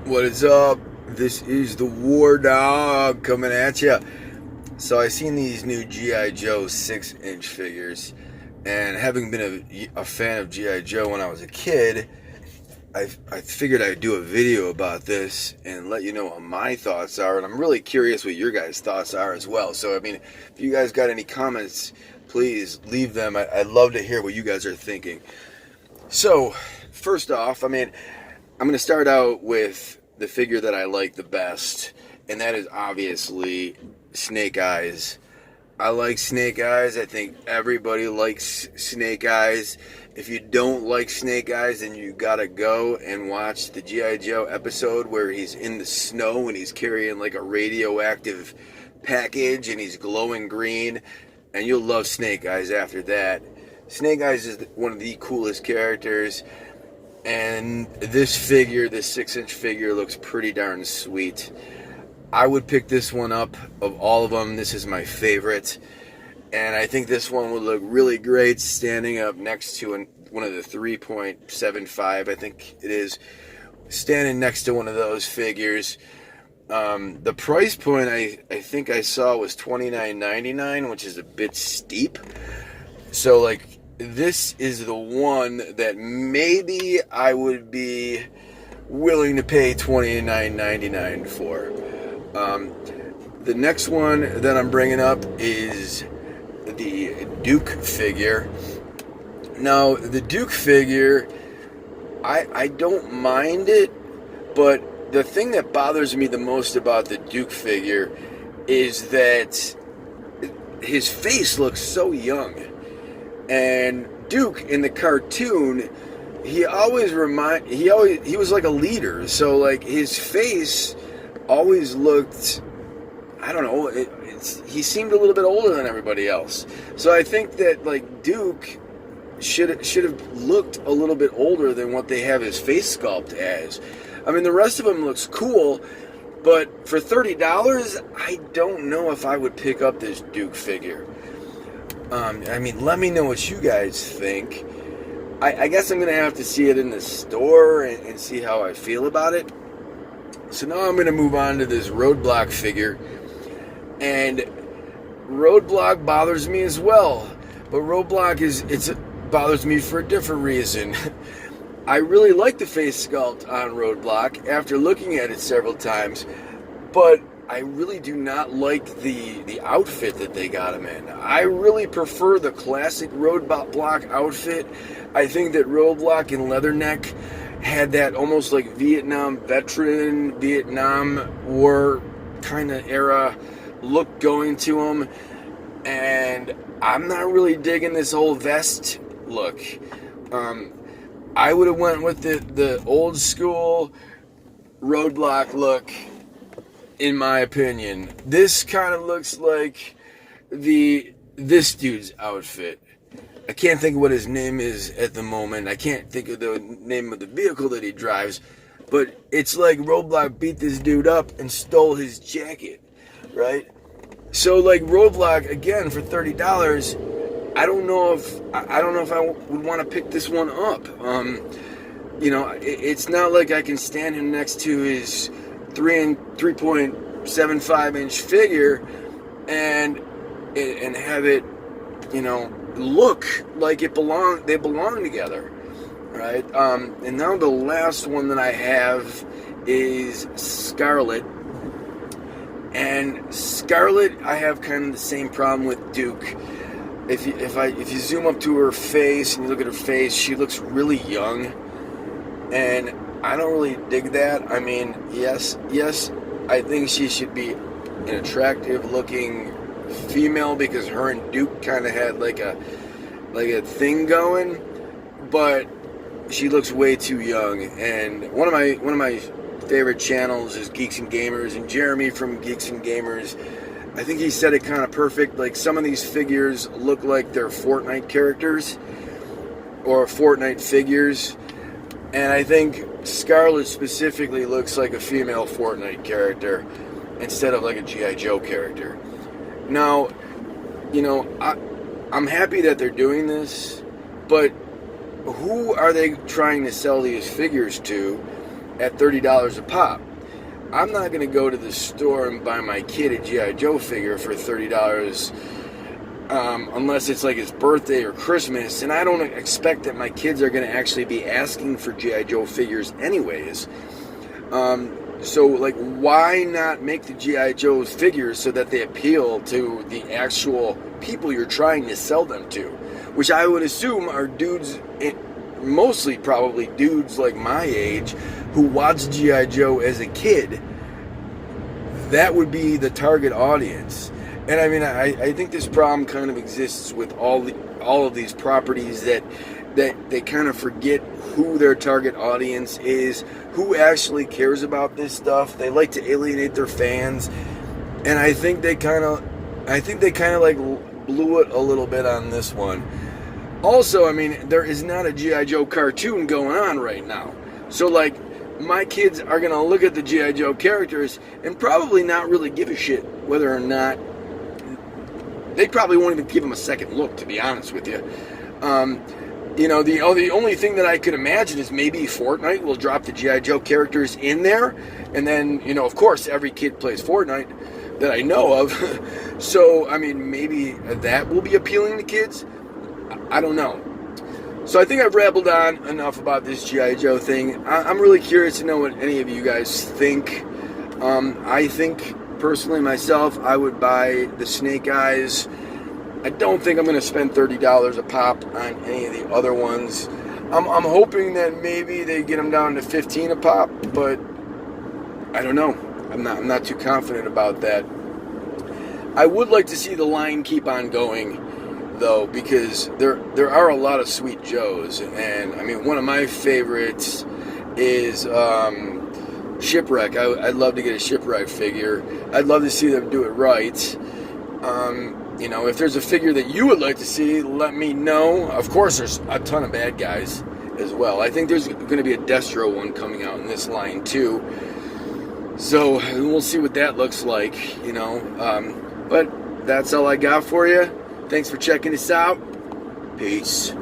What is up? This is the War Dog coming at you. So I seen these new G.I. Joe 6-inch figures, and having been a fan of G.I. Joe when I was a kid, I figured I'd do a video about this and let you know what my thoughts are, and I'm really curious what your guys' thoughts are as well. So, I mean, if you guys got any comments, please leave them. I'd love to hear what you guys are thinking. So, first off, I'm going to start out with the figure that I like the best, and that is obviously Snake Eyes. I like Snake Eyes. I think everybody likes Snake Eyes. If you don't like Snake Eyes, then you gotta go and watch the G.I. Joe episode where he's in the snow and he's carrying like a radioactive package and he's glowing green, and you'll love Snake Eyes after that. Snake Eyes is one of the coolest characters. And this figure, this 6-inch figure, looks pretty darn sweet. I would pick this one up of all of them. This is my favorite. And I think this one would look really great standing up next to one of the 3.75, I think it is. Standing next to one of those figures. The price point I think I saw was $29.99, which is a bit steep. So, like, this is the one that maybe I would be willing to pay $29.99 for. The next one that I'm bringing up is the Duke figure. Now, the Duke figure, I don't mind it, but the thing that bothers me the most about the Duke figure is that his face looks so young. And Duke in the cartoon, he was like a leader. So like his face always looked, I don't know, he seemed a little bit older than everybody else. So I think that like Duke should have looked a little bit older than what they have his face sculpt as. I mean, the rest of him looks cool, but for $30, I don't know if I would pick up this Duke figure. Let me know what you guys think. I guess I'm going to have to see it in the store and see how I feel about it. So now I'm going to move on to this Roadblock figure. And Roadblock bothers me as well. But Roadblock bothers me for a different reason. I really like the face sculpt on Roadblock after looking at it several times. But I really do not like the outfit that they got him in. I really prefer the classic Roadblock outfit. I think that Roadblock and Leatherneck had that almost like Vietnam veteran, Vietnam War kind of era look going to him. And I'm not really digging this whole vest look. I would have went with the old school Roadblock look. In my opinion, this kind of looks like this dude's outfit. I can't think of what his name is at the moment. I can't think of the name of the vehicle that he drives, but it's like Roadblock beat this dude up and stole his jacket, right? So like Roadblock again for $30, I don't know if I would want to pick this one up. It's not like I can stand him next to his 3.75 inch figure and have it, look like they belong together, right? And now the last one that I have is Scarlet. And Scarlet, I have kind of the same problem with Duke. If you zoom up to her face and you look at her face, she looks really young, and I don't really dig that. I mean, yes, I think she should be an attractive-looking female because her and Duke kind of had like a thing going, but she looks way too young. And one of my favorite channels is Geeks and Gamers, and Jeremy from Geeks and Gamers, I think he said it kind of perfect. Like, some of these figures look like they're Fortnite characters or Fortnite figures. And I think Scarlet specifically looks like a female Fortnite character instead of like a G.I. Joe character. Now, I'm happy that they're doing this, but who are they trying to sell these figures to? at $30 a pop. I'm not going to go to the store and buy my kid a G.I. Joe figure for $30 unless it's like his birthday or Christmas, and I don't expect that my kids are going to actually be asking for G.I. Joe figures anyways. So, like, why not make the G.I. Joe's figures so that they appeal to the actual people you're trying to sell them to? Which I would assume are dudes, mostly probably dudes like my age, who watched G.I. Joe as a kid. That would be the target audience. And I mean, I think this problem kind of exists with all of these properties, that they kind of forget who their target audience is, who actually cares about this stuff. They like to alienate their fans, and I think they kind of like blew it a little bit on this one. Also, I mean, there is not a G.I. Joe cartoon going on right now, so like, my kids are gonna look at the G.I. Joe characters and probably not really give a shit whether or not. They probably won't even give them a second look, to be honest with you. You know, the only thing that I could imagine is maybe Fortnite will drop the G.I. Joe characters in there, and then, you know, of course, every kid plays Fortnite that I know of. So, I mean, maybe that will be appealing to kids. I don't know. So I think I've rabbled on enough about this G.I. Joe thing. I'm really curious to know what any of you guys think. I think, personally, myself, I would buy the Snake Eyes. I don't think I'm going to spend $30 a pop on any of the other ones. I'm hoping that maybe they get them down to $15 a pop, but I don't know. I'm not too confident about that. I would like to see the line keep on going, though, because there are a lot of sweet Joes, and I mean, one of my favorites is Shipwreck. I'd love to get a Shipwreck figure. I'd love to see them do it right. You know, if there's a figure that you would like to see, let me know. Of course, there's a ton of bad guys as well. I think there's going to be a Destro one coming out in this line too. So we'll see what that looks like, you know. But that's all I got for you. Thanks for checking us out. Peace.